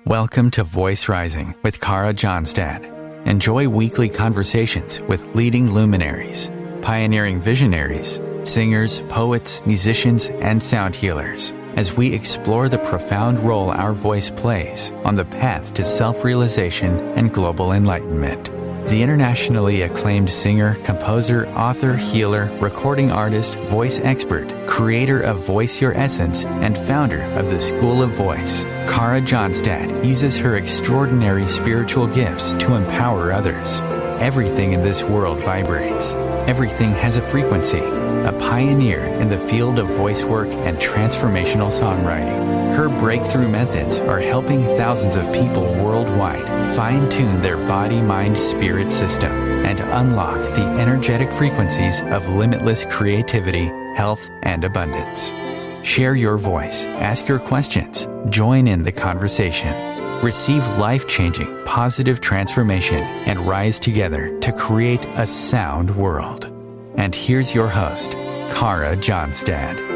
Welcome to Voice Rising with Kara Johnstad. Enjoy weekly conversations with leading luminaries, pioneering visionaries, singers, poets, musicians, and sound healers as we explore the profound role our voice plays on the path to self-realization and global enlightenment. The internationally acclaimed singer, composer, author, healer, recording artist, voice expert, creator of Voice Your Essence, and founder of the School of Voice, Kara Johnstad uses her extraordinary spiritual gifts to empower others. Everything in this world vibrates. Everything has a frequency. A pioneer in the field of voice work and transformational songwriting. Her breakthrough methods are helping thousands of people worldwide fine-tune their body-mind-spirit system and unlock the energetic frequencies of limitless creativity, health, and abundance. Share your voice, ask your questions, join in the conversation. Receive life-changing, positive transformation and rise together to create a sound world. And here's your host, Kara Johnstad.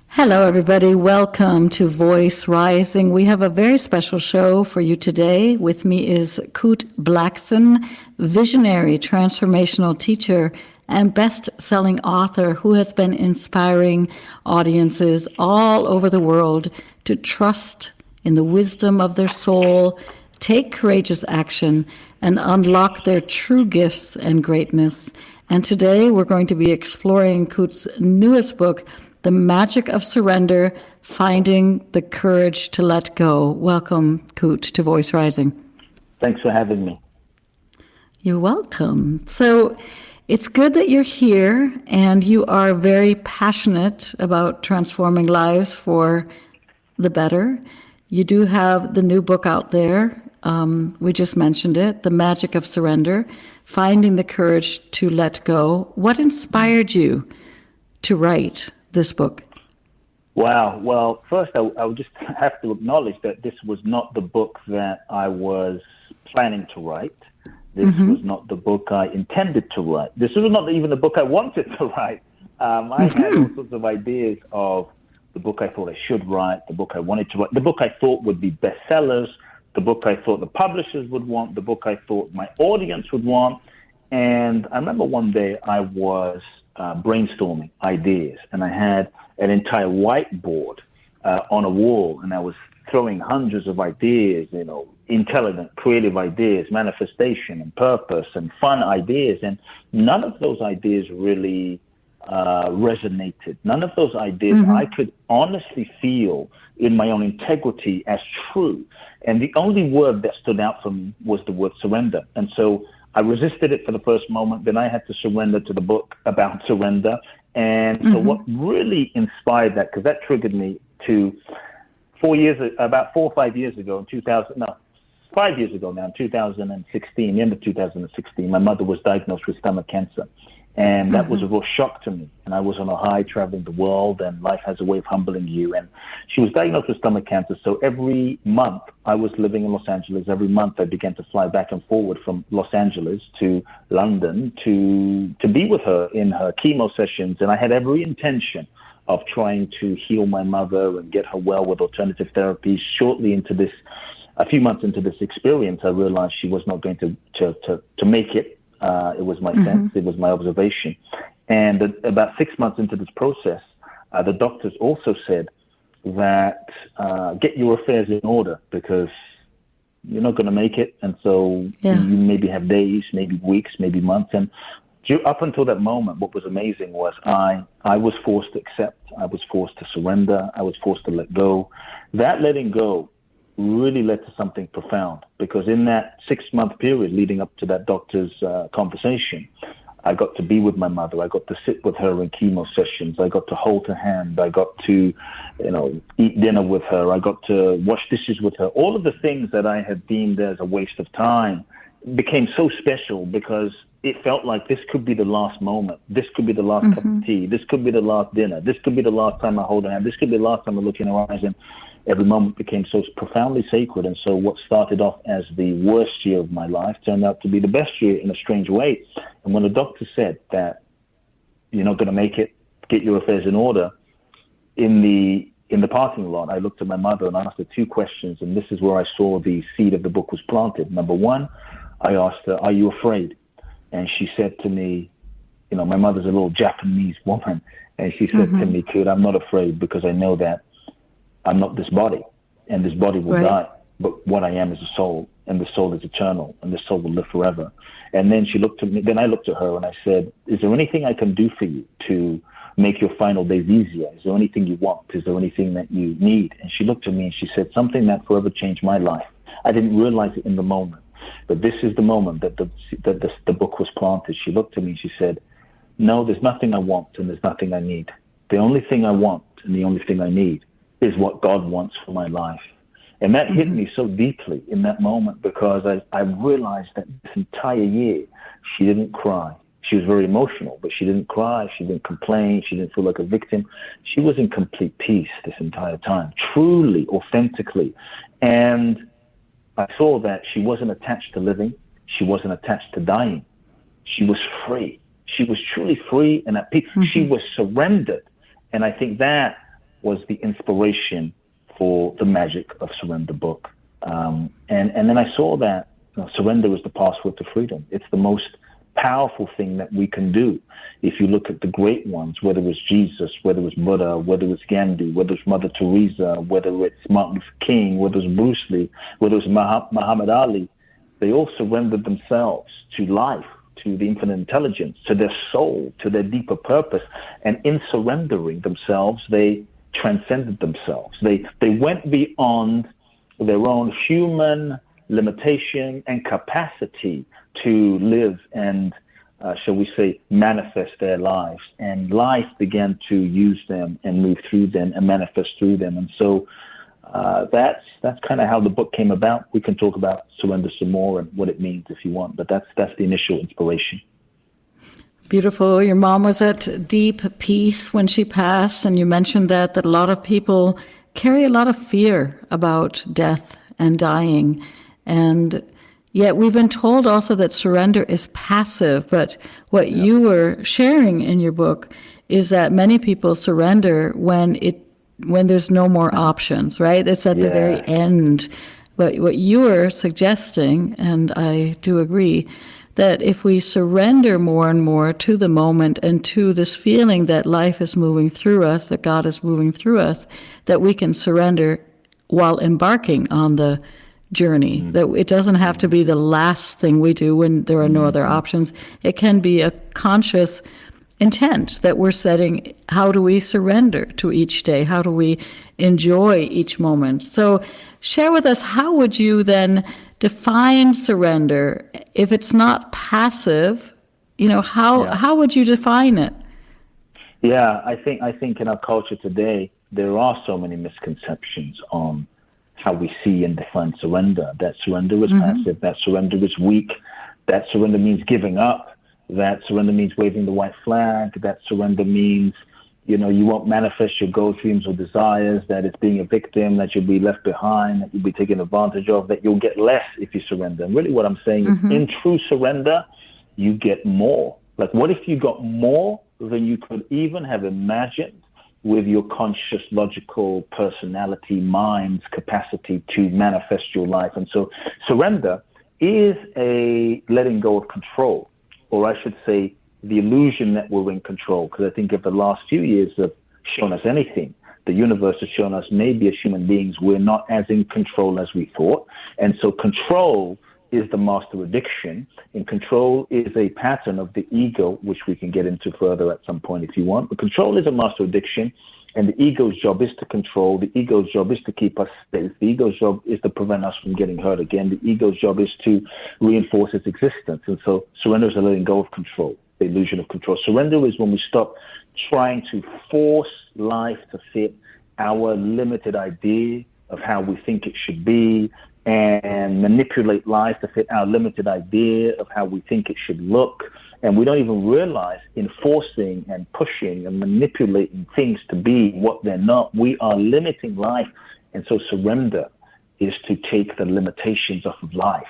Hello, everybody. Welcome to Voice Rising. We have a very special show for you today. With me is Kute Blackson, visionary transformational teacher and best-selling author who has been inspiring audiences all over the world to trust in the wisdom of their soul, take courageous action, and unlock their true gifts and greatness. And today we're going to be exploring Kute's newest book, The Magic of Surrender, Finding the Courage to Let Go. Welcome, Coot, to Voice Rising. Thanks for having me. You're welcome. So it's good that you're here, and you are very passionate about transforming lives for the better. You do have the new book out there. We just mentioned it, The Magic of Surrender, Finding the Courage to Let Go. What inspired you to write this book? Wow. Well, first, I would just have to acknowledge that this was not the book that I was planning to write. This was not the book I intended to write. This was not even the book I wanted to write. I had all sorts of ideas of the book I thought I should write, the book I wanted to write, the book I thought would be bestsellers, the book I thought the publishers would want, the book I thought my audience would want. And I remember one day I was brainstorming ideas, and I had an entire whiteboard on a wall, and I was throwing hundreds of ideas, intelligent, creative ideas, manifestation and purpose and fun ideas. And none of those ideas really resonated. None of those ideas I could honestly feel in my own integrity as true. And the only word that stood out for me was the word surrender. And so I resisted it for the first moment. Then I had to surrender to the book about surrender. And so what really inspired that, because that triggered me to about 4 or 5 years ago, in 5 years ago now, in 2016, the end of 2016, my mother was diagnosed with stomach cancer. And that was a real shock to me. And I was on a high traveling the world, and life has a way of humbling you. And she was diagnosed with stomach cancer. So every month I was living in Los Angeles. Every month I began to fly back and forward from Los Angeles to London to be with her in her chemo sessions. And I had every intention of trying to heal my mother and get her well with alternative therapies. Shortly into this, a few months into this experience, I realized she was not going to make it. It was my sense, it was my observation. And about 6 months into this process, the doctors also said that get your affairs in order, because you're not going to make it. And so you maybe have days, maybe weeks, maybe months. And up until that moment, what was amazing was I was forced to accept, I was forced to surrender, I was forced to let go. That letting go really led to something profound, because in that 6-month period leading up to that doctor's conversation, I got to be with my mother. I got to sit with her in chemo sessions. I got to hold her hand. I got to, eat dinner with her. I got to wash dishes with her. All of the things that I had deemed as a waste of time became so special, because it felt like this could be the last moment. This could be the last cup of tea. This could be the last dinner. This could be the last time I hold her hand. This could be the last time I look in her eyes. And every moment became so profoundly sacred. And so what started off as the worst year of my life turned out to be the best year in a strange way. And when the doctor said that you're not going to make it, get your affairs in order, in the in the parking lot, I looked at my mother and asked her two questions, and this is where I saw the seed of the book was planted. Number one, I asked her, "Are you afraid?" And she said to me, you know, my mother's a little Japanese woman, and she said to me, "Kute, I'm not afraid because I know that I'm not this body, and this body will die. But what I am is a soul, and the soul is eternal, and the soul will live forever." And then she looked at me. Then I looked at her and I said, "Is there anything I can do for you to make your final days easier? Is there anything you want? Is there anything that you need?" And she looked at me and she said, "Something that forever changed my life. I didn't realize it in the moment, but this is the moment that the book was planted." She looked at me and she said, "No, there's nothing I want and there's nothing I need. The only thing I want and the only thing I need is what God wants for my life." And that hit me so deeply in that moment, because I realized that this entire year she didn't cry. She was very emotional, but she didn't cry. She didn't complain. She didn't feel like a victim. She was in complete peace this entire time, truly, authentically. And I saw that she wasn't attached to living. She wasn't attached to dying. She was free. She was truly free and at peace. She was surrendered. And I think that was the inspiration for the Magic of Surrender book. And then I saw that surrender is the password to freedom. It's the most powerful thing that we can do. If you look at the great ones, whether it was Jesus, whether it was Buddha, whether it was Gandhi, whether it was Mother Teresa, whether it's Martin Luther King, whether it was Bruce Lee, whether it was Muhammad Ali, they all surrendered themselves to life, to the infinite intelligence, to their soul, to their deeper purpose. And in surrendering themselves, they transcended themselves. They went beyond their own human limitation and capacity to live and, shall we say, manifest their lives. And life began to use them and move through them and manifest through them. And so that's kind of how the book came about. We can talk about surrender some more and what it means if you want, but that's the initial inspiration. Beautiful. Your mom was at deep peace when she passed, and you mentioned that a lot of people carry a lot of fear about death and dying. And yet we've been told also that surrender is passive, but what you were sharing in your book is that many people surrender when there's no more options, right? It's at the very end. But what you were suggesting, and I do agree, that if we surrender more and more to the moment and to this feeling that life is moving through us, that God is moving through us, that we can surrender while embarking on the journey. That it doesn't have to be the last thing we do when there are no other options. It can be a conscious intent that we're setting. How do we surrender to each day? How do we enjoy each moment? So share with us, how would you then define surrender? If it's not passive, how would you define it? Yeah, I think in our culture today, there are so many misconceptions on how we see and define surrender. That surrender is passive, that surrender is weak, that surrender means giving up, that surrender means waving the white flag, that surrender means, you won't manifest your goals, dreams, or desires, that it's being a victim, that you'll be left behind, that you'll be taken advantage of, that you'll get less if you surrender. And really what I'm saying is, in true surrender, you get more. Like, what if you got more than you could even have imagined with your conscious, logical personality, mind's capacity to manifest your life? And so surrender is a letting go of control, or I should say, the illusion that we're in control. Because I think if the last few years have shown us anything, the universe has shown us maybe as human beings, we're not as in control as we thought. And so control is the master addiction, and control is a pattern of the ego, which we can get into further at some point if you want. But control is a master addiction, and the ego's job is to control. The ego's job is to keep us safe. The ego's job is to prevent us from getting hurt again. The ego's job is to reinforce its existence. And so surrender is a letting go of control, the illusion of control. Surrender is when we stop trying to force life to fit our limited idea of how we think it should be, and manipulate life to fit our limited idea of how we think it should look. And we don't even realize, in forcing and pushing and manipulating things to be what they're not, we are limiting life. And so surrender is to take the limitations off of life,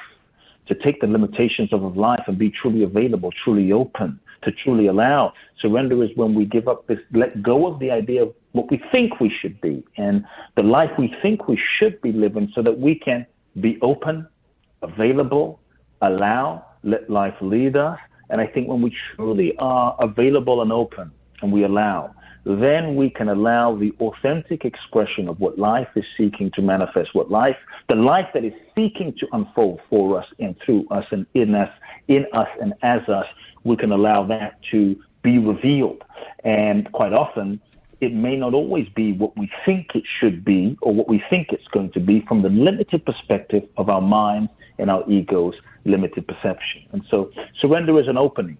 to take the limitations off of life and be truly available, truly open, to truly allow. Surrender is when we give up this, let go of the idea of what we think we should be, and the life we think we should be living, so that we can be open, available, let life lead us. And I think when we truly are available and open, and we allow, then we can allow the authentic expression of what life is seeking to manifest, the life that is seeking to unfold for us and through us and in us and as us. We can allow that to be revealed. And quite often, it may not always be what we think it should be or what we think it's going to be from the limited perspective of our minds and our ego's limited perception. And so surrender is an opening.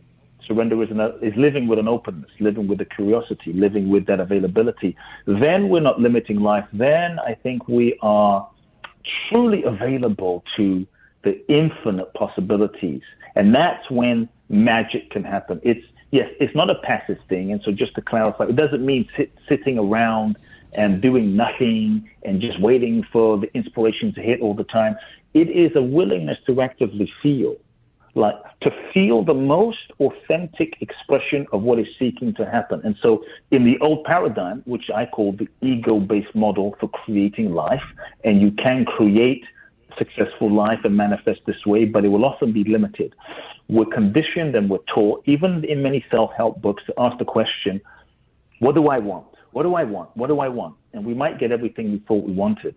Surrender is living with an openness, living with a curiosity, living with that availability. Then we're not limiting life. Then I think we are truly available to the infinite possibilities. And that's when magic can happen. It's not a passive thing. And so just to clarify, it doesn't mean sitting around and doing nothing and just waiting for the inspiration to hit all the time. It is a willingness to actively feel. Like to feel the most authentic expression of what is seeking to happen. And so in the old paradigm, which I call the ego-based model for creating life, and you can create successful life and manifest this way, but it will often be limited. We're conditioned and we're taught, even in many self-help books, to ask the question, what do I want? What do I want? What do I want? And we might get everything we thought we wanted,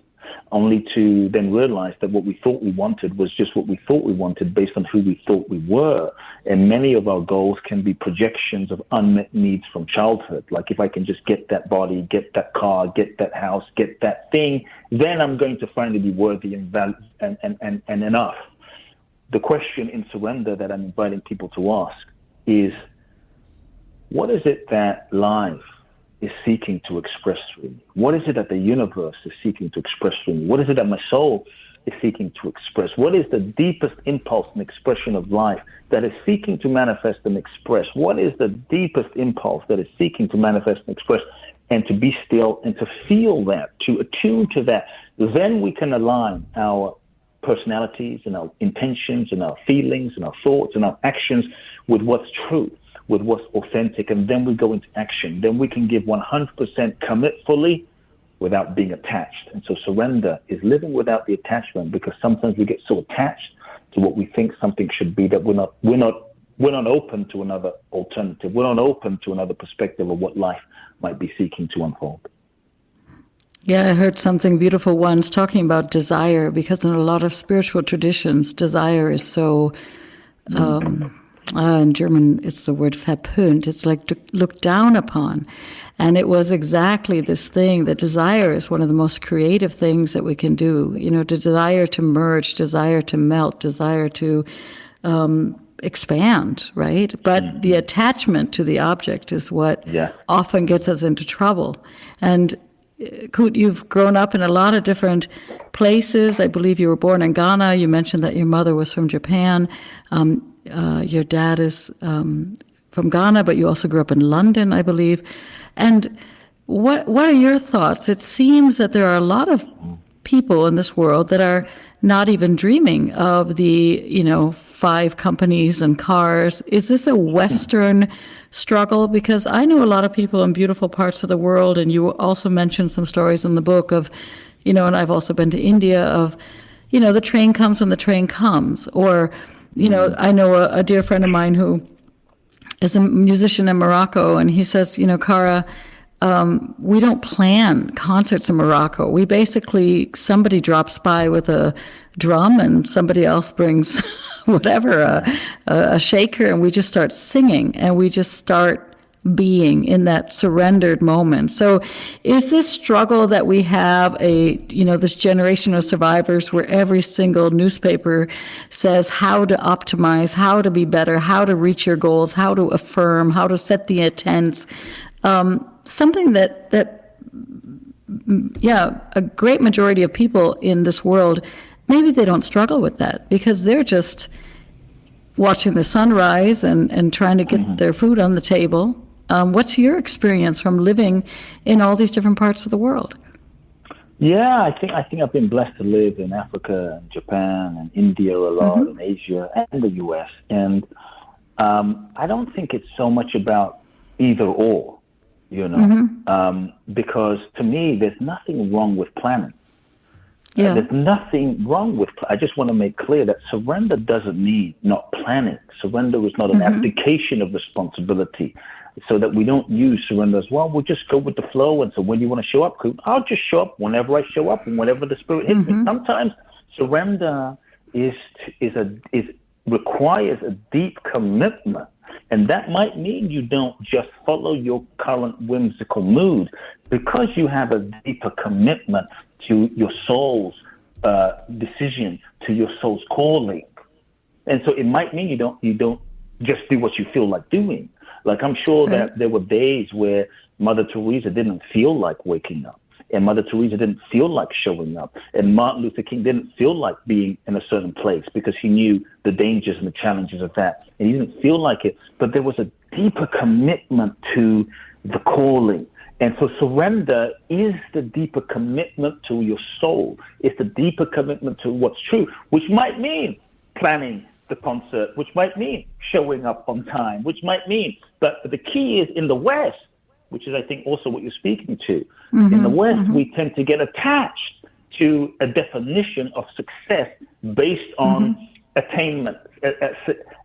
only to then realize that what we thought we wanted was just what we thought we wanted based on who we thought we were. And many of our goals can be projections of unmet needs from childhood. Like, if I can just get that body, get that car, get that house, get that thing, then I'm going to finally be worthy and enough. The question in surrender that I'm inviting people to ask is, what is it that life is seeking to express through me? What is it that the universe is seeking to express through me? What is it that my soul is seeking to express? What is the deepest impulse and expression of life that is seeking to manifest and express? What is the deepest impulse that is seeking to manifest and express? And to be still and to feel that, to attune to that. Then we can align our personalities and our intentions and our feelings and our thoughts and our actions with what's true, with what's authentic, and then we go into action. Then we can give 100%, commit fully without being attached. And so surrender is living without the attachment, because sometimes we get so attached to what we think something should be that we're not open to another alternative. We're not open to another perspective of what life might be seeking to unfold. Yeah, I heard something beautiful once talking about desire, because in a lot of spiritual traditions, desire is so in German, it's the word verpönt. It's like to look down upon. And it was exactly this thing that desire is one of the most creative things that we can do. You know, the desire to merge, desire to melt, desire to expand, right? But the attachment to the object is what often gets us into trouble. And Coot, you've grown up in a lot of different places. I believe you were born in Ghana. You mentioned that your mother was from Japan. Your dad is from Ghana, but you also grew up in London, I believe. And what are your thoughts? It seems that there are a lot of people in this world that are not even dreaming of the, 5 companies and cars. Is this a Western struggle? Because I know a lot of people in beautiful parts of the world, and you also mentioned some stories in the book of, and I've also been to India of, the train comes when the train comes. Or, I know a dear friend of mine who is a musician in Morocco, and he says, Kara, we don't plan concerts in Morocco. We basically, somebody drops by with a drum and somebody else brings whatever, a shaker, and we just start singing, and we just start being in that surrendered moment. So is this struggle that we have this generation of survivors where every single newspaper says how to optimize, how to be better, how to reach your goals, how to affirm, how to set the intents, something that a great majority of people in this world, maybe they don't struggle with that because they're just watching the sunrise and trying to get their food on the table. What's your experience from living in all these different parts of the world? Yeah, I think I've been blessed to live in Africa and Japan and India a lot, and Asia and the US. And I don't think it's so much about either or. because to me, there's nothing wrong with planning. Yeah. There's nothing wrong with. I just want to make clear that surrender doesn't mean not planning. Surrender is not an abdication of responsibility, so that we don't use surrender as, well, we'll just go with the flow. And so when you want to show up, Coot, I'll just show up whenever I show up and whenever the spirit hits me. Sometimes surrender requires a deep commitment. And that might mean you don't just follow your current whimsical mood, because you have a deeper commitment to your soul's decision, to your soul's calling. And so it might mean you don't just do what you feel like doing. Like, I'm sure that there were days where Mother Teresa didn't feel like waking up, and Mother Teresa didn't feel like showing up, and Martin Luther King didn't feel like being in a certain place because he knew the dangers and the challenges of that, and he didn't feel like it. But there was a deeper commitment to the calling. And so surrender is the deeper commitment to your soul. It's the deeper commitment to what's true, which might mean planning the concert, which might mean showing up on time, which might mean, but the key is in the West, which is, I think, also what you're speaking to. In the West, we tend to get attached to a definition of success based on attainment,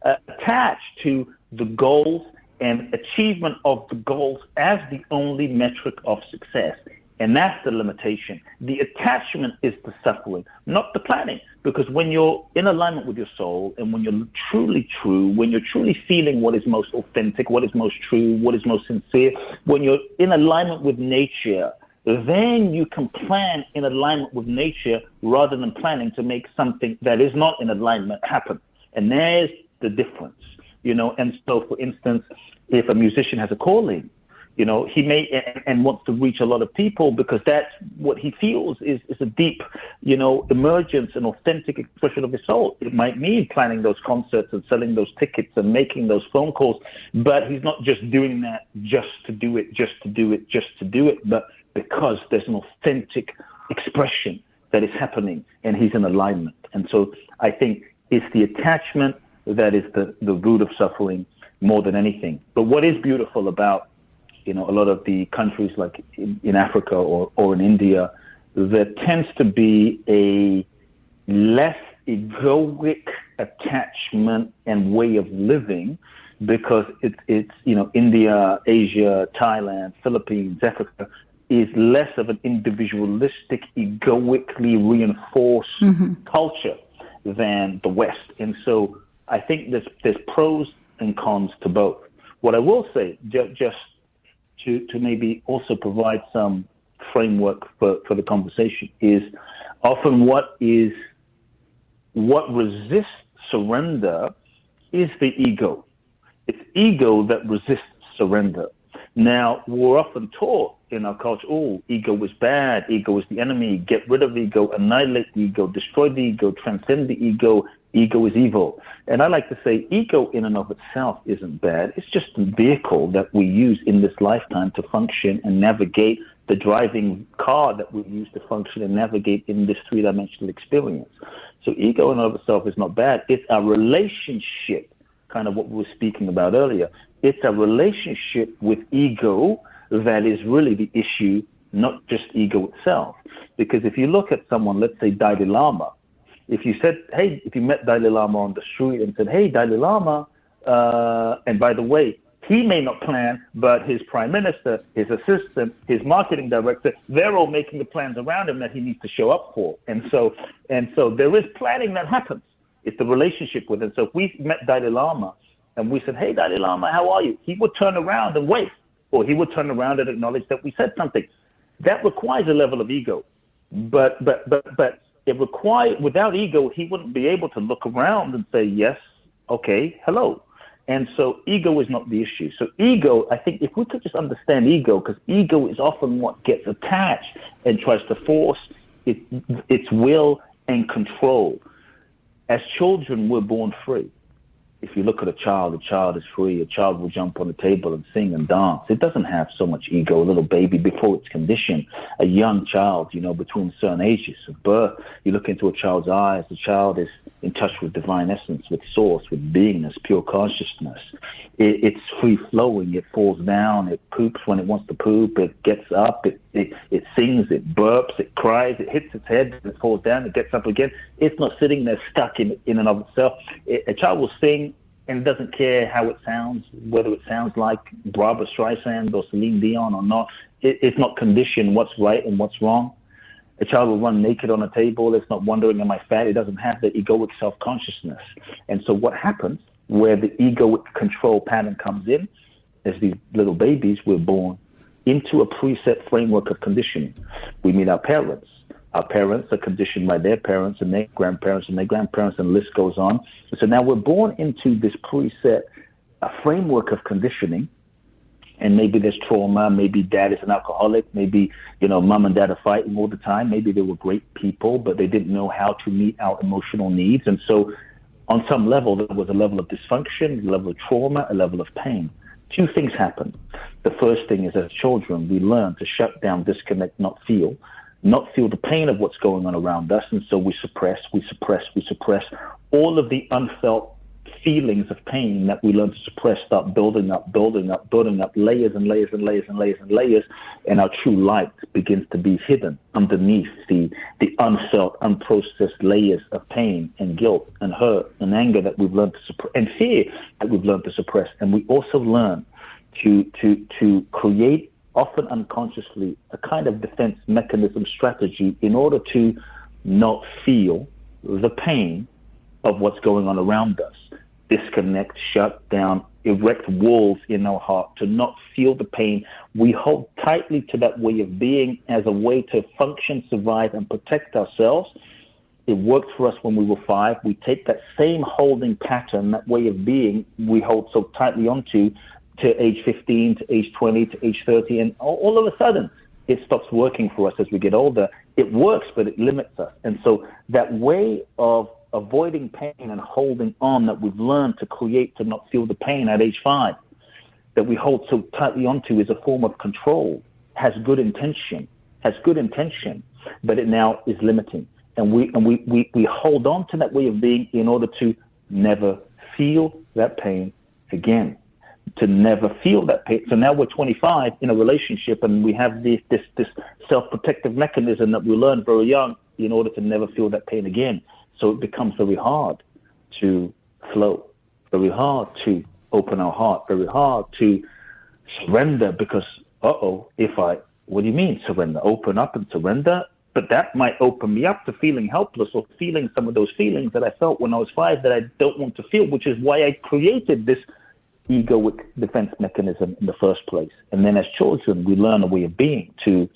attached to the goals and achievement of the goals as the only metric of success. And that's the limitation. The attachment is the suffering, not the planning. Because when you're in alignment with your soul, and when you're truly true, when you're truly feeling what is most authentic, what is most true, what is most sincere, when you're in alignment with nature, then you can plan in alignment with nature rather than planning to make something that is not in alignment happen. And there's the difference, And so, for instance, if a musician has a calling, he may and wants to reach a lot of people because that's what he feels is a deep, emergence and authentic expression of his soul. It might mean planning those concerts and selling those tickets and making those phone calls, but he's not just doing that just to do it, but because there's an authentic expression that is happening and he's in alignment. And so I think it's the attachment that is the root of suffering more than anything. But what is beautiful about a lot of the countries like in Africa or in India, there tends to be a less egoic attachment and way of living, because it's India, Asia, Thailand, Philippines, Africa is less of an individualistic, egoically reinforced culture than the West. And so I think there's pros and cons to both. What I will say, just to maybe also provide some framework for the conversation, is often what resists surrender is the ego. It's ego that resists surrender. Now, we're often taught in our culture, ego is bad, ego is the enemy, get rid of ego, annihilate the ego, destroy the ego, transcend the ego, ego is evil. And I like to say ego in and of itself isn't bad. It's just a vehicle that we use in this lifetime to function and navigate the driving car that we use to function and navigate in this three-dimensional experience. So ego in and of itself is not bad. It's our relationship, kind of what we were speaking about earlier. It's a relationship with ego that is really the issue, not just ego itself. Because if you look at someone, let's say Dalai Lama, if you met Dalai Lama on the street and said, hey, Dalai Lama, and by the way, he may not plan, but his prime minister, his assistant, his marketing director, they're all making the plans around him that he needs to show up for. And so there is planning that happens. It's the relationship with him. So if we met Dalai Lama and we said, hey, Dalai Lama, how are you? He would turn around and wave, or he would turn around and acknowledge that we said something. That requires a level of ego. But it requires, without ego, he wouldn't be able to look around and say, yes, okay, hello. And so ego is not the issue. So ego, I think if we could just understand ego, because ego is often what gets attached and tries to force its will and control. As children, we're born free. If you look at a child is free. A child will jump on the table and sing and dance. It doesn't have so much ego. A little baby, before it's conditioned, a young child, between certain ages of birth, you look into a child's eyes, the child is in touch with divine essence, with source, with beingness, pure consciousness. It's free-flowing. It falls down. It poops when it wants to poop. It gets up. It sings. It burps. It cries. It hits its head. It falls down. It gets up again. It's not sitting there stuck in and of itself. A child will sing and doesn't care how it sounds, whether it sounds like Barbra Streisand or Celine Dion or not. It's not conditioned what's right and what's wrong. A child will run naked on a table. It's not wondering, am I fat? It doesn't have the egoic self-consciousness. And so what happens where the egoic control pattern comes in is these little babies, we're born into a preset framework of conditioning. We meet our parents. Our parents are conditioned by their parents and their grandparents, and the list goes on. So now we're born into this preset framework of conditioning. And maybe there's trauma, maybe dad is an alcoholic, maybe, mom and dad are fighting all the time. Maybe they were great people, but they didn't know how to meet our emotional needs. And so on some level, there was a level of dysfunction, a level of trauma, a level of pain. Two things happen. The first thing is, as children, we learn to shut down, disconnect, not feel the pain of what's going on around us. And so we suppress all of the unfelt feelings of pain that we learn to suppress, start building up layers and layers and layers and layers and layers, and our true light begins to be hidden underneath the unfelt, unprocessed layers of pain and guilt and hurt and anger that we've learned to suppress, and fear that we've learned to suppress. And we also learn to create, often unconsciously, a kind of defense mechanism strategy in order to not feel the pain of what's going on around us. Disconnect, shut down, erect walls in our heart to not feel the pain. We hold tightly to that way of being as a way to function, survive, and protect ourselves. It worked for us when we were 5. We take that same holding pattern, that way of being we hold so tightly onto, to age 15, to age 20, to age 30, and all of a sudden it stops working for us as we get older. It works, but it limits us. And so that way of avoiding pain and holding on that we've learned to create to not feel the pain at age 5, that we hold so tightly onto, is a form of control, has good intention, but it now is limiting. And we hold on to that way of being in order to never feel that pain again, to never feel that pain. So now we're 25 in a relationship, and we have this self-protective mechanism that we learned very young in order to never feel that pain again. So it becomes very hard to flow, very hard to open our heart, very hard to surrender, because, what do you mean surrender? Open up and surrender? But that might open me up to feeling helpless, or feeling some of those feelings that I felt when I was 5 that I don't want to feel, which is why I created this egoic defense mechanism in the first place. And then as children, we learn a way of being to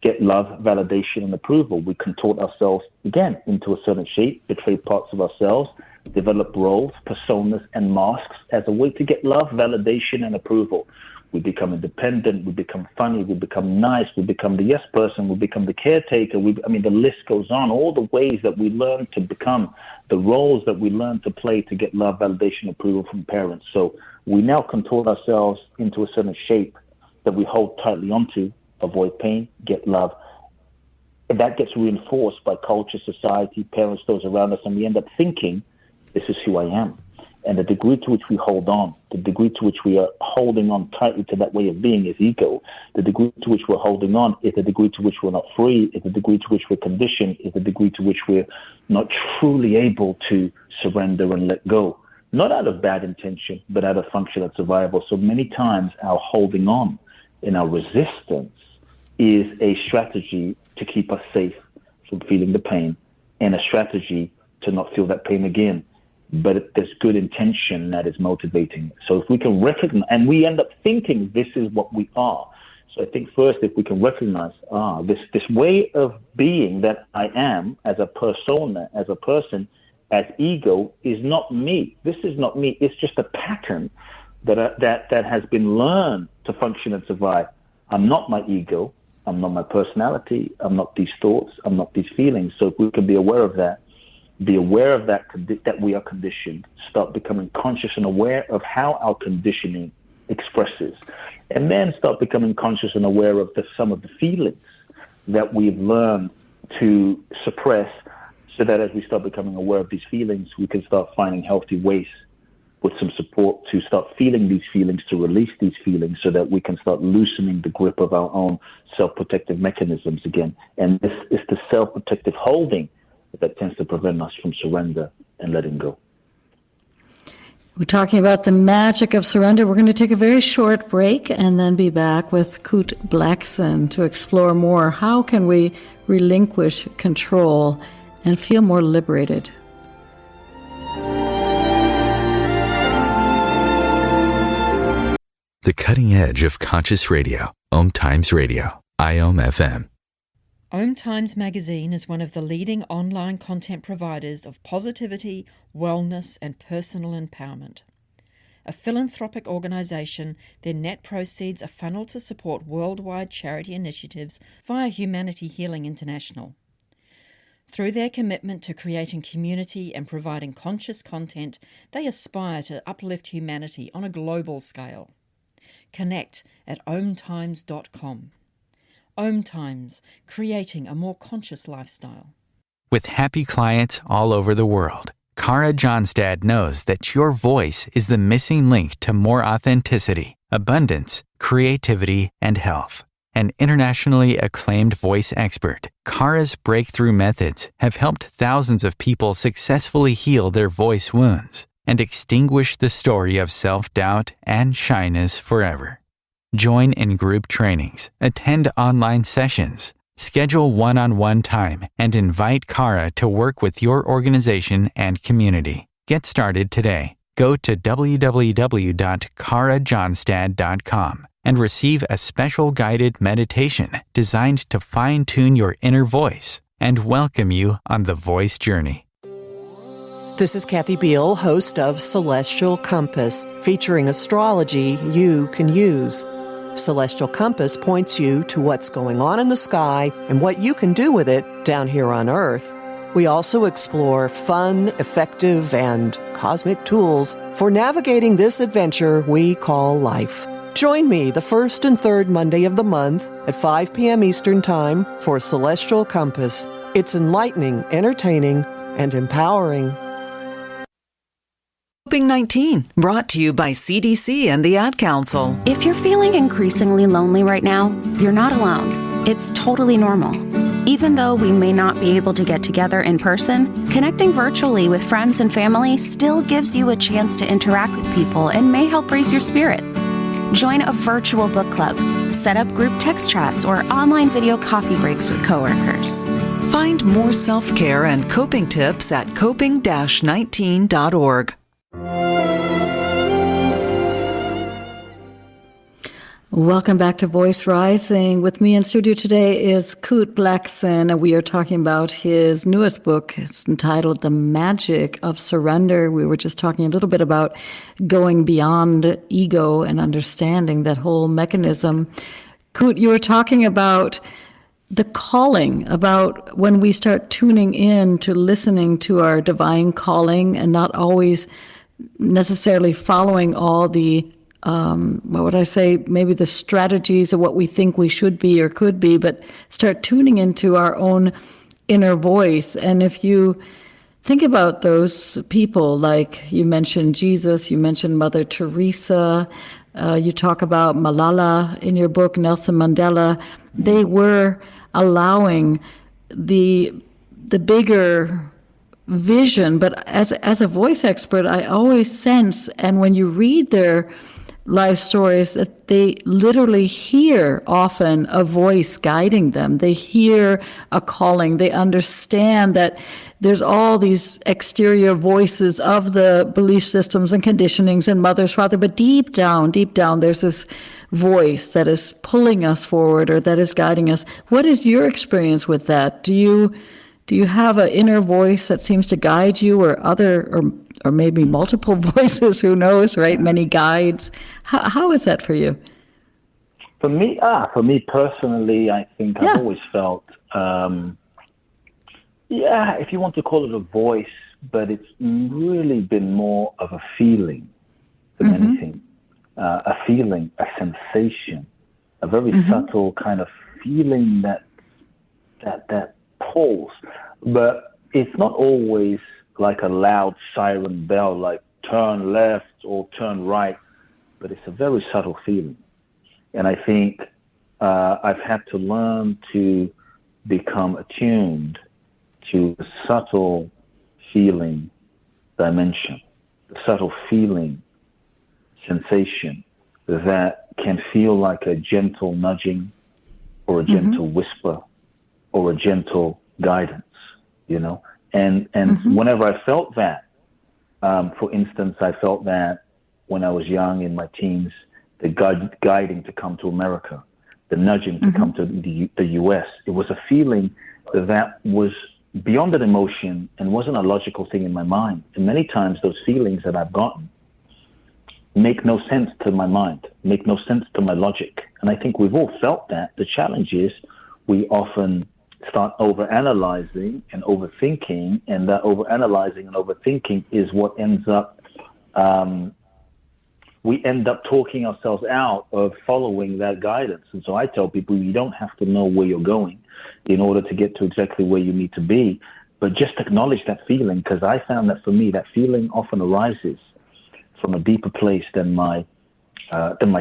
get love, validation, and approval. We contort ourselves again into a certain shape, betray parts of ourselves, develop roles, personas, and masks as a way to get love, validation, and approval. We become independent, we become funny, we become nice, we become the yes person, we become the caretaker. The list goes on. All the ways that we learn to become, the roles that we learn to play to get love, validation, approval from parents. So we now contort ourselves into a certain shape that we hold tightly onto, avoid pain, get love. And that gets reinforced by culture, society, parents, those around us, and we end up thinking, this is who I am. And the degree to which we hold on, the degree to which we are holding on tightly to that way of being is ego. The degree to which we're holding on is the degree to which we're not free, is the degree to which we're conditioned, is the degree to which we're not truly able to surrender and let go. Not out of bad intention, but out of functional survival. So many times our holding on and our resistance is a strategy to keep us safe from feeling the pain, and a strategy to not feel that pain again. But there's good intention that is motivating. So if we can recognize, and we end up thinking this is what we are. So I think first, if we can recognize, this way of being that I am as a persona, as a person, as ego, is not me. This is not me. It's just a pattern that has been learned to function and survive. I'm not my ego. I'm not my personality. I'm not these thoughts. I'm not these feelings. So if we can be aware of that that we are conditioned, start becoming conscious and aware of how our conditioning expresses, and then start becoming conscious and aware of some of the feelings that we've learned to suppress, so that as we start becoming aware of these feelings, we can start finding healthy ways with some support to start feeling these feelings, to release these feelings, so that we can start loosening the grip of our own self-protective mechanisms again. And this is the self-protective holding that tends to prevent us from surrender and letting go. We're talking about the magic of surrender. We're going to take a very short break and then be back with Kute Blackson to explore more. How can we relinquish control and feel more liberated? The cutting edge of conscious radio, OMTimes Radio, IOM FM. OMTimes magazine is one of the leading online content providers of positivity, wellness, and personal empowerment. A philanthropic organisation, their net proceeds are funneled to support worldwide charity initiatives via Humanity Healing International. Through their commitment to creating community and providing conscious content, they aspire to uplift humanity on a global scale. Connect at omtimes.com. OMTimes, creating a more conscious lifestyle. With happy clients all over the world, Kara Johnstad knows that your voice is the missing link to more authenticity, abundance, creativity, and health. An internationally acclaimed voice expert, Kara's breakthrough methods have helped thousands of people successfully heal their voice wounds and extinguish the story of self-doubt and shyness forever. Join in group trainings, attend online sessions, schedule one-on-one time, and invite Kara to work with your organization and community. Get started today. Go to www.karajohnstad.com and receive a special guided meditation designed to fine-tune your inner voice and welcome you on the voice journey. This is Kathy Beal, host of Celestial Compass, featuring astrology you can use. Celestial Compass points you to what's going on in the sky and what you can do with it down here on Earth. We also explore fun, effective, and cosmic tools for navigating this adventure we call life. Join me the first and third Monday of the month at 5 p.m. Eastern Time for Celestial Compass. It's enlightening, entertaining, and empowering. COVID-19, brought to you by CDC and the Ad Council. If you're feeling increasingly lonely right now, you're not alone. It's totally normal. Even though we may not be able to get together in person, connecting virtually with friends and family still gives you a chance to interact with people and may help raise your spirits. Join a virtual book club, set up group text chats, or online video coffee breaks with coworkers. Find more self-care and coping tips at coping-19.org. Welcome back to Voice Rising. With me in studio today is Kute Blackson. We are talking about his newest book. It's entitled The Magic of Surrender. We were just talking a little bit about going beyond ego and understanding that whole mechanism. Kute, you were talking about the calling, about when we start tuning in to listening to our divine calling and not always necessarily following all the what would I say, maybe the strategies of what we think we should be or could be, but start tuning into our own inner voice. And if you think about those people, like you mentioned Jesus, you mentioned Mother Teresa, you talk about Malala in your book, Nelson Mandela, they were allowing the bigger vision. But as a voice expert, I always sense, and when you read their life stories, that they literally hear often a voice guiding them. They hear a calling. They understand that there's all these exterior voices of the belief systems and conditionings and mother's father, but deep down, there's this voice that is pulling us forward or that is guiding us. What is your experience with that? Do you have an inner voice that seems to guide you, or or maybe multiple voices, who knows, right? Many guides. How is that for you? For me personally, I think I've always felt, if you want to call it a voice, but it's really been more of a feeling than anything. A feeling, a sensation, a very subtle kind of feeling that pulls. But it's not always like a loud siren bell, like turn left or turn right, but it's a very subtle feeling. And I think I've had to learn to become attuned to the subtle feeling dimension, the subtle feeling sensation that can feel like a gentle nudging or a gentle whisper or a gentle guidance, you know? And whenever I felt that, for instance, I felt that when I was young in my teens, the guiding to come to America, the nudging to come to the US. It was a feeling that was beyond an emotion and wasn't a logical thing in my mind. And many times those feelings that I've gotten make no sense to my mind, make no sense to my logic. And I think we've all felt that. The challenge is we often start overanalyzing and overthinking, and that overanalyzing and overthinking is what ends up, we end up talking ourselves out of following that guidance. And so I tell people, you don't have to know where you're going in order to get to exactly where you need to be, but just acknowledge that feeling, because I found that for me, that feeling often arises from a deeper place than my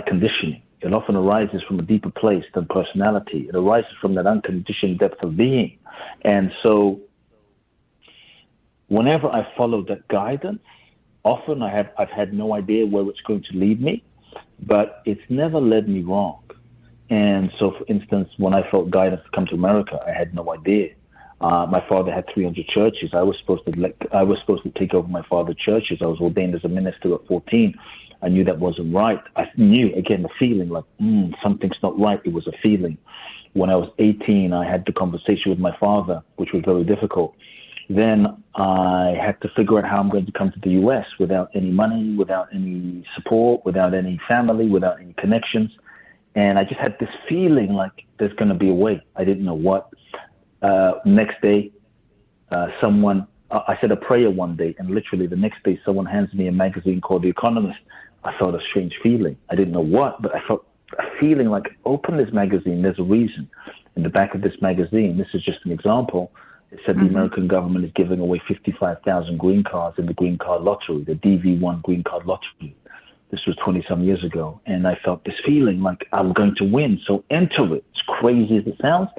conditioning. It often arises from a deeper place than personality. It arises from that unconditioned depth of being. And so whenever I follow that guidance, often I've had no idea where it's going to lead me, but it's never led me wrong. And so, for instance, when I felt guidance to come to America, I had no idea. My father had 300 churches. I was supposed to take over my father's churches. I was ordained as a minister at 14. I knew that wasn't right. I knew, again, the feeling like, something's not right. It was a feeling. When I was 18, I had the conversation with my father, which was very difficult. Then I had to figure out how I'm going to come to the US without any money, without any support, without any family, without any connections. And I just had this feeling like there's going to be a way. I didn't know what. Next day, I said a prayer one day, and literally the next day, someone hands me a magazine called The Economist. I felt a strange feeling. I didn't know what, but I felt a feeling like, open this magazine, there's a reason. In the back of this magazine, this is just an example, it said the American government is giving away 55,000 green cards in the green card lottery, the DV1 green card lottery. This was 20-some years ago, and I felt this feeling like I'm going to win, so enter it. As crazy as it sounds,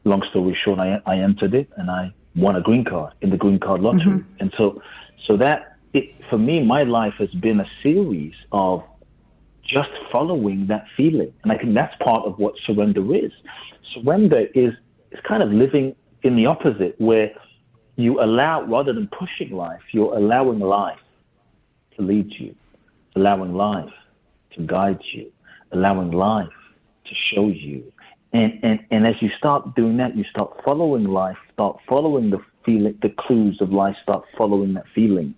long story short, I entered it, and I won a green card in the green card lottery. And so that, for me, my life has been a series of just following that feeling. And I think that's part of what surrender is. Surrender is kind of living in the opposite, where you allow, rather than pushing life, you're allowing life to lead you, allowing life to guide you, allowing life to show you. And as you start doing that, you start following life, start following the feeling, the clues of life, start following that feeling.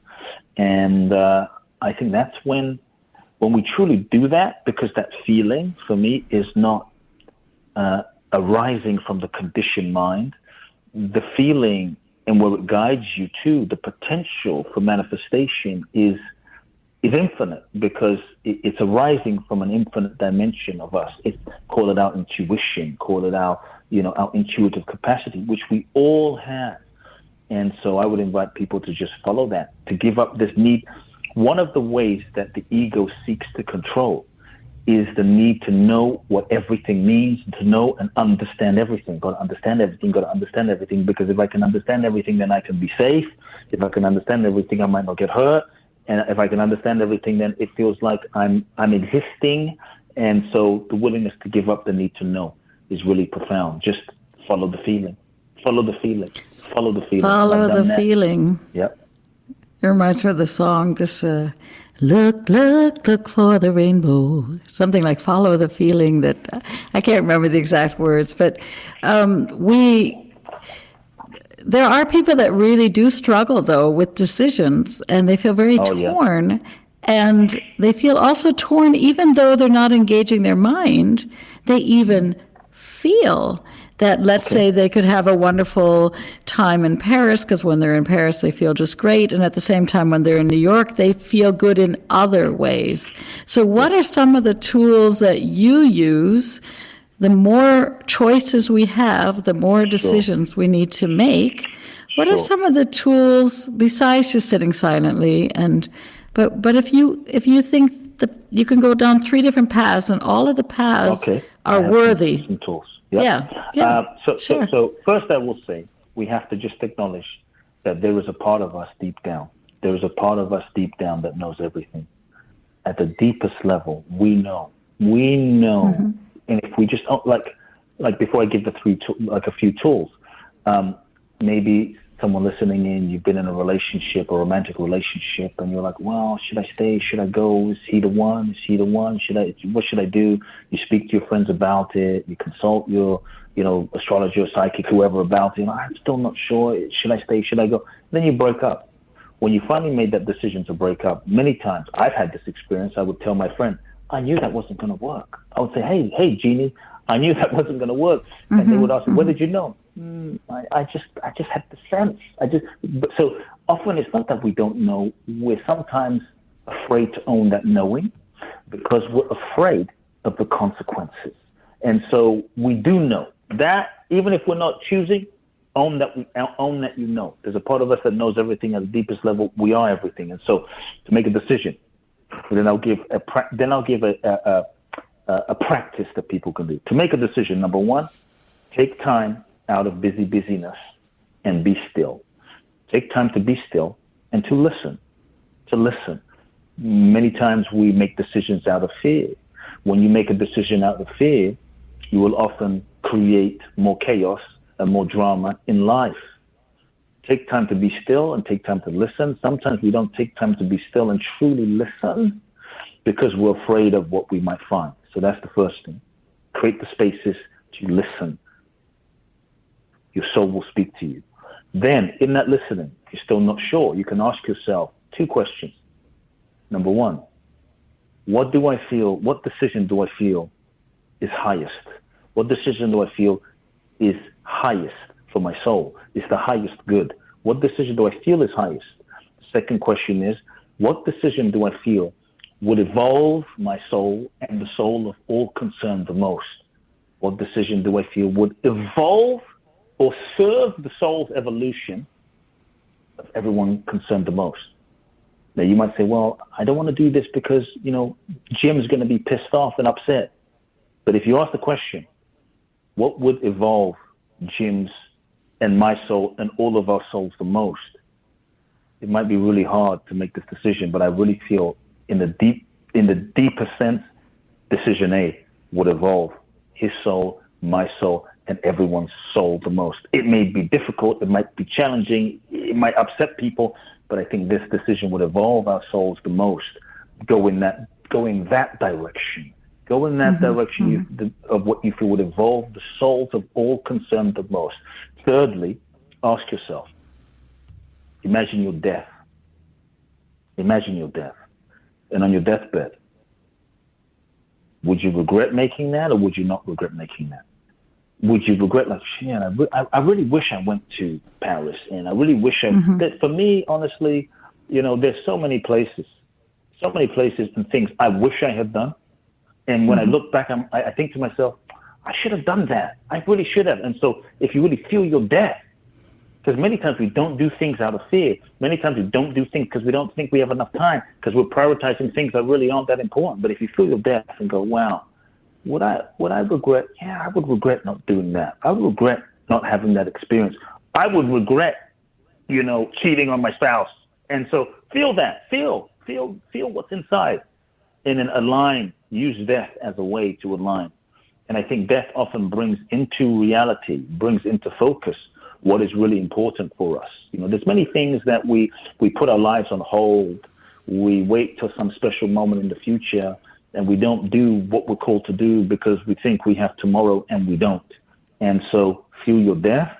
And I think that's when we truly do that, because that feeling for me is not arising from the conditioned mind. The feeling and where it guides you to, the potential for manifestation is infinite, because it's arising from an infinite dimension of us. Call it our intuition, call it our intuitive capacity, which we all have. And so I would invite people to just follow that, to give up this need. One of the ways that the ego seeks to control is the need to know what everything means, to know and understand everything. Got to understand everything, because if I can understand everything, then I can be safe. If I can understand everything, I might not get hurt. And if I can understand everything, then it feels like I'm existing. And so the willingness to give up the need to know is really profound. Just follow the feeling. Follow the feeling. Follow the feeling. Follow the feeling. Yep. It reminds me of the song, look for the rainbow. Something like follow the feeling that, I can't remember the exact words, but there are people that really do struggle, though, with decisions, and they feel very torn. Yeah. And they feel also torn, even though they're not engaging their mind, they even feel that, let's say, they could have a wonderful time in Paris, because when they're in Paris, they feel just great. And at the same time, when they're in New York, they feel good in other ways. So what are some of the tools that you use? The more choices we have, the more decisions we need to make. What are some of the tools besides just sitting silently? But if you think that you can go down 3 different paths and all of the paths are worthy. Some tools. Yep. Yeah. So first I will say we have to just acknowledge that there is a part of us deep down. There is a part of us deep down that knows everything. At the deepest level, we know. And if we just like before I give a few tools, maybe someone listening in, you've been in a relationship, a romantic relationship, and you're like, well, should I stay? Should I go? Is he the one? Is he the one? What should I do? You speak to your friends about it. You consult your, astrologer, psychic, whoever about it. I'm still not sure. Should I stay? Should I go? Then you break up. When you finally made that decision to break up, many times I've had this experience. I would tell my friend, I knew that wasn't going to work. I would say, hey, Jeannie, I knew that wasn't going to work. And they would ask me, what did you know? I just had the sense. So often it's not that we don't know. We're sometimes afraid to own that knowing because we're afraid of the consequences. And so we do know that even if we're not choosing, own that you know. There's a part of us that knows everything at the deepest level. We are everything. And so to make a decision, then I'll give a practice that people can do. To make a decision, number 1, take time out of busyness and be still. Take time to be still and to listen. Many times we make decisions out of fear. When you make a decision out of fear, you will often create more chaos and more drama in life. Take time to be still and take time to listen. Sometimes we don't take time to be still and truly listen because we're afraid of what we might find. So that's the first thing. Create the spaces to listen. Your soul will speak to you. Then, in that listening, if you're still not sure, you can ask yourself 2 questions. Number 1, what do I feel? What decision do I feel is highest? What decision do I feel is highest for my soul? Is the highest good? What decision do I feel is highest? The second question is, what decision do I feel would evolve my soul and the soul of all concerned the most? What decision do I feel would evolve or serve the soul's evolution of everyone concerned the most? Now you might say, well, I don't want to do this because, Jim's going to be pissed off and upset. But if you ask the question, what would evolve Jim's and my soul and all of our souls the most? It might be really hard to make this decision, but I really feel in the deeper sense, decision A would evolve his soul, my soul, and everyone's soul the most. It may be difficult, it might be challenging, it might upset people, but I think this decision would evolve our souls the most. Go in that direction. Go in that direction of what you feel would evolve the souls of all concerned the most. Thirdly, ask yourself, imagine your death. Imagine your death. And on your deathbed, would you regret making that or would you not regret making that? Would you regret, like, I really wish I went to Paris and I really wish that for me, honestly, there's so many places and things I wish I had done. And when I look back, I think to myself, I should have done that. I really should have. And so if you really feel your death, because many times we don't do things out of fear. Many times we don't do things because we don't think we have enough time, because we're prioritizing things that really aren't that important. But if you feel your death and go, wow, would I regret? Yeah, I would regret not doing that. I would regret not having that experience. I would regret, cheating on my spouse. And so feel that. Feel what's inside. And then align. Use death as a way to align. And I think death often brings into reality, brings into focus what is really important for us. There's many things that we put our lives on hold. We wait till some special moment in the future, and we don't do what we're called to do because we think we have tomorrow, and we don't. And so feel your death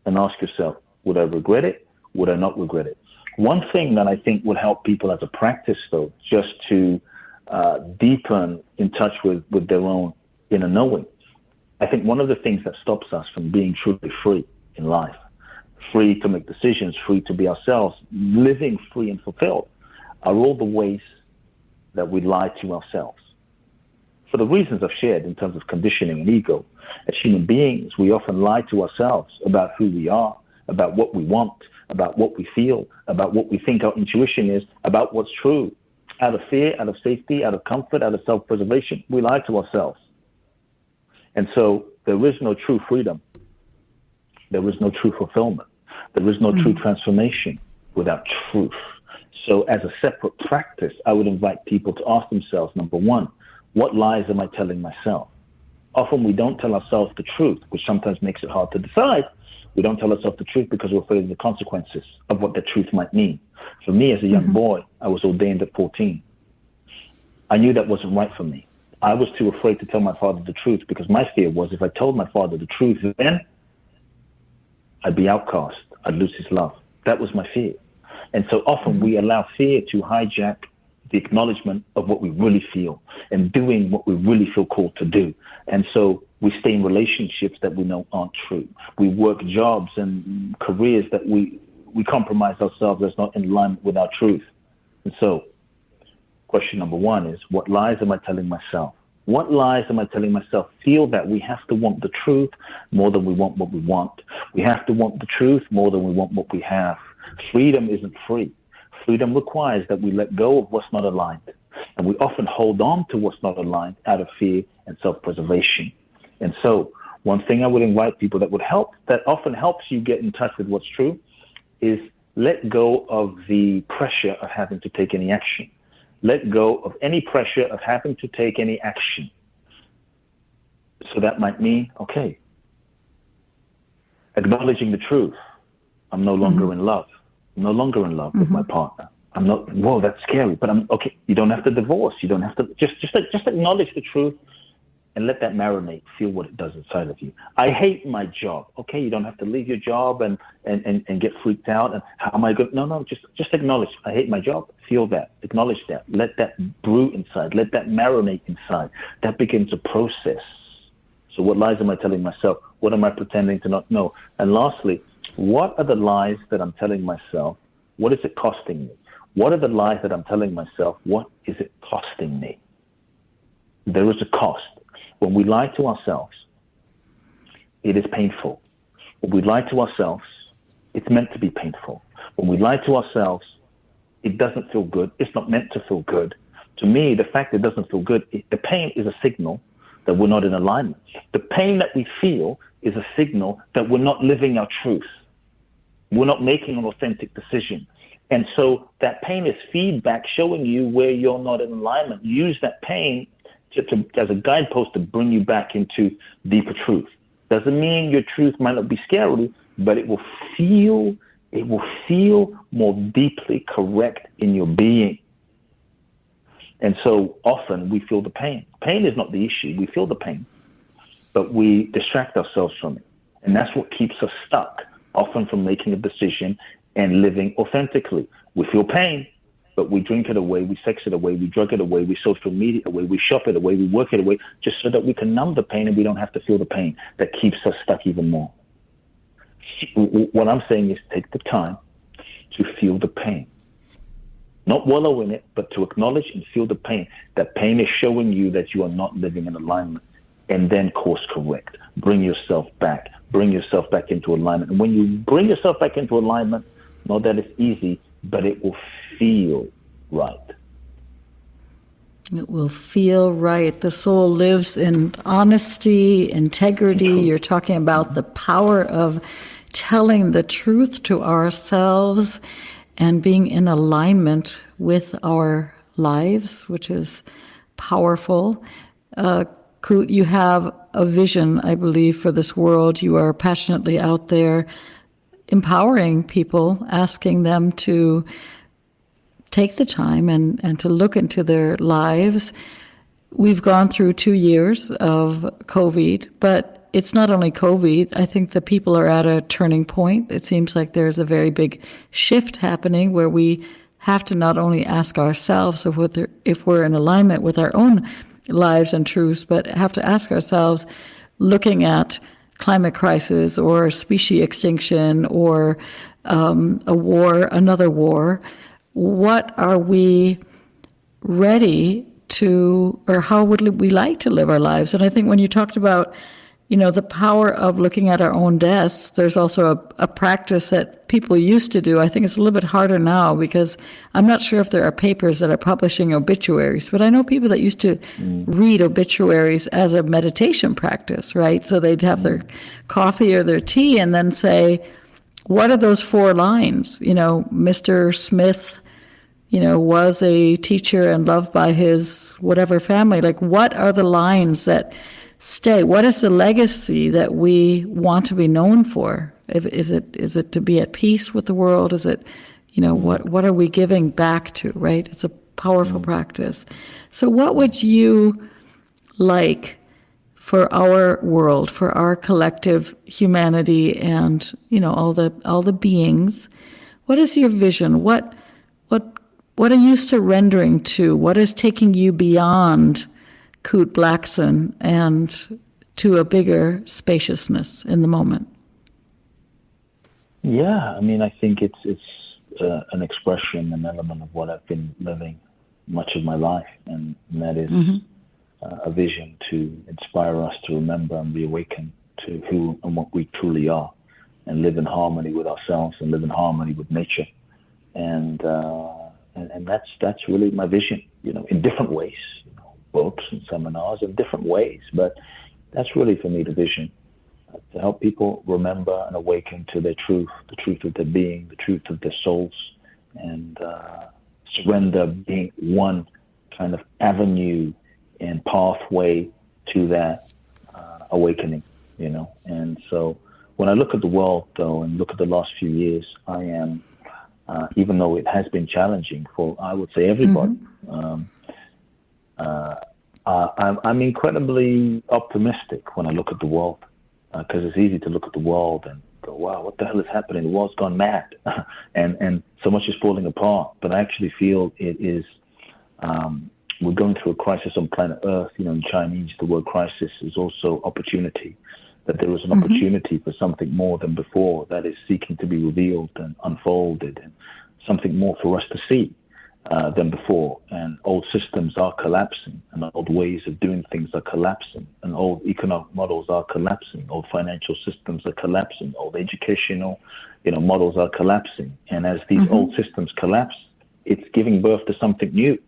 and ask yourself, would I regret it? Would I not regret it? One thing that I think would help people as a practice, though, just to deepen in touch with their own inner knowing. I think one of the things that stops us from being truly free in life, free to make decisions, free to be ourselves, living free and fulfilled, are all the ways that we lie to ourselves. For the reasons I've shared in terms of conditioning and ego, as human beings, we often lie to ourselves about who we are, about what we want, about what we feel, about what we think our intuition is, about what's true. Out of fear, out of safety, out of comfort, out of self-preservation, we lie to ourselves. And so there is no true freedom. There is no true fulfillment. There is no true transformation without truth. So as a separate practice, I would invite people to ask themselves, number one, what lies am I telling myself? Often we don't tell ourselves the truth, which sometimes makes it hard to decide. We don't tell ourselves the truth because we're afraid of the consequences of what the truth might mean. For me, as a young boy, I was ordained at 14. I knew that wasn't right for me. I was too afraid to tell my father the truth because my fear was if I told my father the truth, then I'd be outcast. I'd lose his love. That was my fear. And so often we allow fear to hijack the acknowledgement of what we really feel and doing what we really feel called to do. And so we stay in relationships that we know aren't true. We work jobs and careers that we compromise ourselves as not in alignment with our truth. And so question number one is, what lies am I telling myself? What lies am I telling myself? Feel that we have to want the truth more than we want what we want. We have to want the truth more than we want what we have. Freedom isn't free. Freedom requires that we let go of what's not aligned. And we often hold on to what's not aligned out of fear and self-preservation. And so one thing I would invite people that would help, that often helps you get in touch with what's true, is let go of the pressure of having to take any action. Let go of any pressure of having to take any action. So that might mean, okay, acknowledging the truth. I'm no longer in love. I'm no longer in love with my partner. I'm not, whoa, that's scary, but I'm, okay, you don't have to divorce. You don't have to, just acknowledge the truth and let that marinate, feel what it does inside of you. I hate my job. Okay, you don't have to leave your job and get freaked out. And how am I going? No, just acknowledge. I hate my job. Feel that. Acknowledge that. Let that brew inside. Let that marinate inside. That begins a process. So what lies am I telling myself? What am I pretending to not know? And lastly, what are the lies that I'm telling myself? What is it costing me? What are the lies that I'm telling myself? What is it costing me? There is a cost. When we lie to ourselves, it is painful. When we lie to ourselves, it's meant to be painful. When we lie to ourselves, it doesn't feel good. It's not meant to feel good. To me, the fact it doesn't feel good, the pain is a signal that we're not in alignment. The pain that we feel is a signal that we're not living our truth. We're not making an authentic decision. And so that pain is feedback showing you where you're not in alignment. Use that pain as a guidepost to bring you back into deeper truth. Doesn't mean your truth might not be scary, but it will feel more deeply correct in your being. And so often we feel the pain. Pain is not the issue. We feel the pain, but we distract ourselves from it. And that's what keeps us stuck, often from making a decision and living authentically. We feel pain, but we drink it away, we sex it away, we drug it away, we social media away, we shop it away, we work it away, just so that we can numb the pain and we don't have to feel the pain that keeps us stuck even more. What I'm saying is take the time to feel the pain. Not wallow in it, but to acknowledge and feel the pain. That pain is showing you that you are not living in alignment. And then course correct. Bring yourself back. Bring yourself back into alignment. And when you bring yourself back into alignment, not that it's easy, but it will feel right. It will feel right. The soul lives in honesty, integrity. You're talking about the power of telling the truth to ourselves and being in alignment with our lives, which is powerful. Coot, you have a vision, I believe, for this world. You are passionately out there empowering people, asking them to take the time and to look into their lives. We've gone through 2 years of COVID, but it's not only COVID. I think the people are at a turning point. It seems like there's a very big shift happening where we have to not only ask ourselves if we're in alignment with our own lives and truths, but have to ask ourselves, looking at climate crisis or species extinction or a war, another war, what are we ready to, or how would we like to live our lives? And I think when you talked about, the power of looking at our own deaths. There's also a practice that people used to do. I think it's a little bit harder now because I'm not sure if there are papers that are publishing obituaries, but I know people that used to read obituaries as a meditation practice, right? So they'd have their coffee or their tea and then say, what are those 4 lines? Mr. Smith, was a teacher and loved by his whatever family. Like, what are the lines that stay? What is the legacy that we want to be known for? Is it to be at peace with the world? Is it, what are we giving back to, right? It's a powerful practice. So what would you like for our world, for our collective humanity and, all the beings? What is your vision? What are you surrendering to? What is taking you beyond Kute Blackson and to a bigger spaciousness in the moment? Yeah, I think it's an expression, an element of what I've been living much of my life, and that is a vision to inspire us to remember and reawaken to who and what we truly are, and live in harmony with ourselves and live in harmony with nature, and that's really my vision. In different ways. Books and seminars in different ways, but that's really for me the vision, to help people remember and awaken to their truth, the truth of their being, the truth of their souls, and surrender being one kind of avenue and pathway to that awakening, And so when I look at the world, though, and look at the last few years, I am, even though it has been challenging for, I would say, everybody, I'm incredibly optimistic when I look at the world, because it's easy to look at the world and go, wow, what the hell is happening? The world's gone mad, and so much is falling apart. But I actually feel it is, we're going through a crisis on planet Earth. In Chinese, the word crisis is also opportunity, that there is an opportunity for something more than before that is seeking to be revealed and unfolded, and something more for us to see than before. And old systems are collapsing, and old ways of doing things are collapsing, and old economic models are collapsing, old financial systems are collapsing, old educational models are collapsing. And as these old systems collapse, it's giving birth to something new.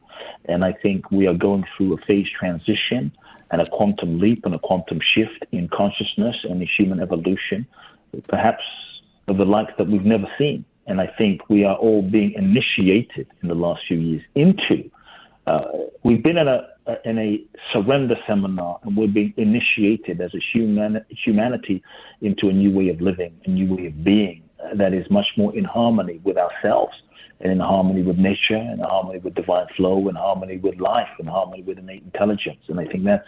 And I think we are going through a phase transition and a quantum leap and a quantum shift in consciousness and in human evolution, perhaps of the like that we've never seen. And I think we are all being initiated in the last few years into, we've been in a surrender seminar, and we're being initiated as a humanity into a new way of living, a new way of being that is much more in harmony with ourselves, and in harmony with nature, and in harmony with divine flow, in harmony with life, in harmony with innate intelligence. And I think that's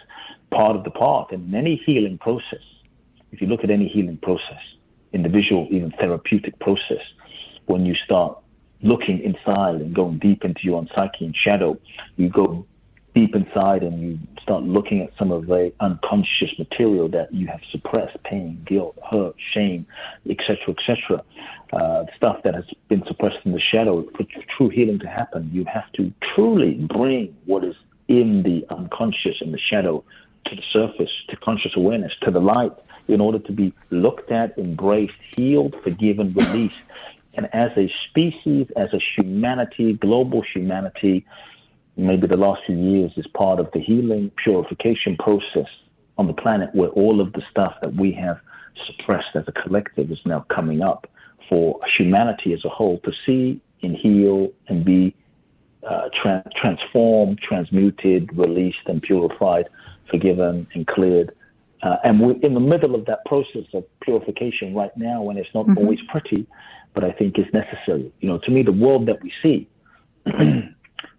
part of the path. And in any healing process, if you look at any healing process, individual, even therapeutic process, when you start looking inside and going deep into your own psyche and shadow, you go deep inside and you start looking at some of the unconscious material that you have suppressed, pain, guilt, hurt, shame, etc., stuff that has been suppressed in the shadow. For true healing to happen, you have to truly bring what is in the unconscious and the shadow to the surface, to conscious awareness, to the light, in order to be looked at, embraced, healed, forgiven, released. And as a species, as a humanity, global humanity, maybe the last few years is part of the healing, purification process on the planet, where all of the stuff that we have suppressed as a collective is now coming up for humanity as a whole to see and heal and be transformed, transmuted, released and purified, forgiven and cleared. And we're in the middle of that process of purification right now, and it's not always pretty, but I think it's necessary. To me, the world that we see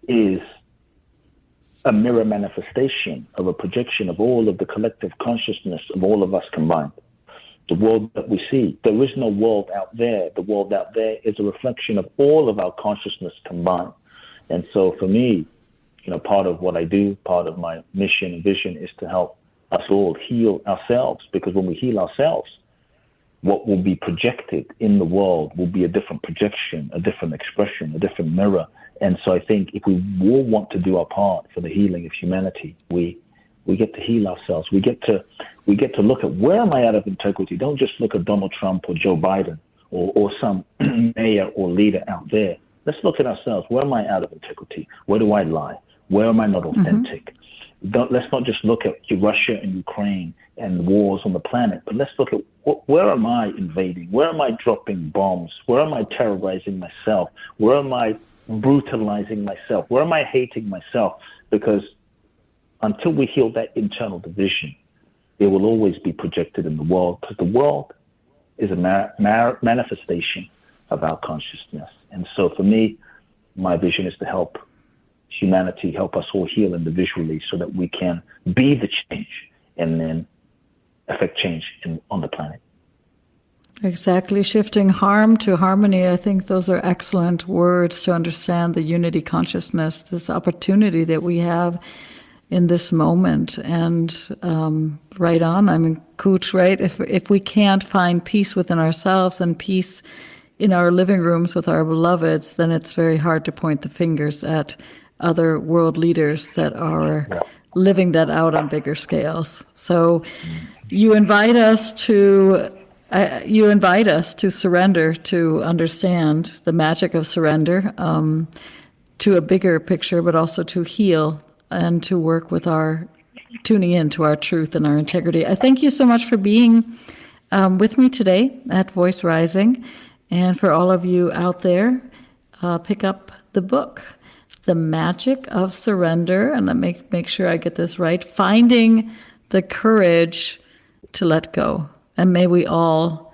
is a mirror manifestation of a projection of all of the collective consciousness of all of us combined. The world that we see, there is no world out there. The world out there is a reflection of all of our consciousness combined. And so for me, part of what I do, part of my mission and vision is to help us all heal ourselves, because when we heal ourselves, what will be projected in the world will be a different projection, a different expression, a different mirror. And so I think if we all want to do our part for the healing of humanity, we We get to heal ourselves. We get to look at, where am I out of integrity? Don't just look at Donald Trump or Joe Biden or some mayor or leader out there. Let's look at ourselves. Where am I out of integrity? Where do I lie? Where am I not authentic? Let's not just look at Russia and Ukraine and wars on the planet, but let's look at where am I invading? Where am I dropping bombs? Where am I terrorizing myself? Where am I brutalizing myself? Where am I hating myself? Because until we heal that internal division, it will always be projected in the world, because the world is a manifestation of our consciousness. And so for me, my vision is to help humanity, help us all heal individually so that we can be the change and then affect change on the planet. Exactly. Shifting harm to harmony. I think those are excellent words to understand the unity consciousness, this opportunity that we have in this moment. And right on, I mean, Coot, right? If we can't find peace within ourselves and peace in our living rooms with our beloveds, then it's very hard to point the fingers at other world leaders that are living that out on bigger scales. So you invite us to surrender, to understand the magic of surrender, to a bigger picture, but also to heal and to work with tuning into our truth and our integrity. I thank you so much for being with me today at Voice Rising. And for all of you out there, pick up the book, The Magic of Surrender, and let me make sure I get this right, Finding the Courage to Let Go. And may we all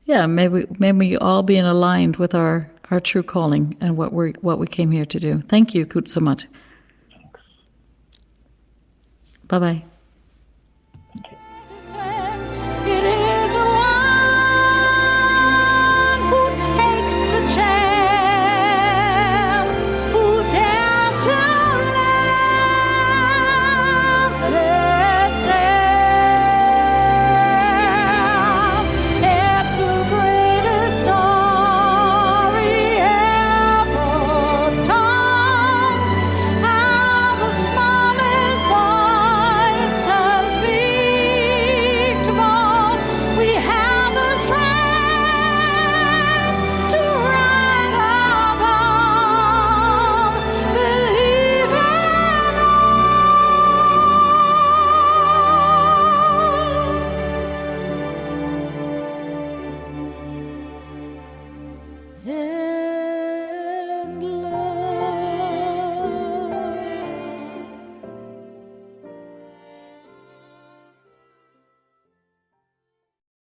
be aligned with our true calling and what we came here to do. Thank you, Coot, so much. Bye-bye. It is one who takes a chance, who dares to live this dance. It's the greatest story ever told. How the smallest voice turns big to bold. We have the strength to rise above, believe in all. And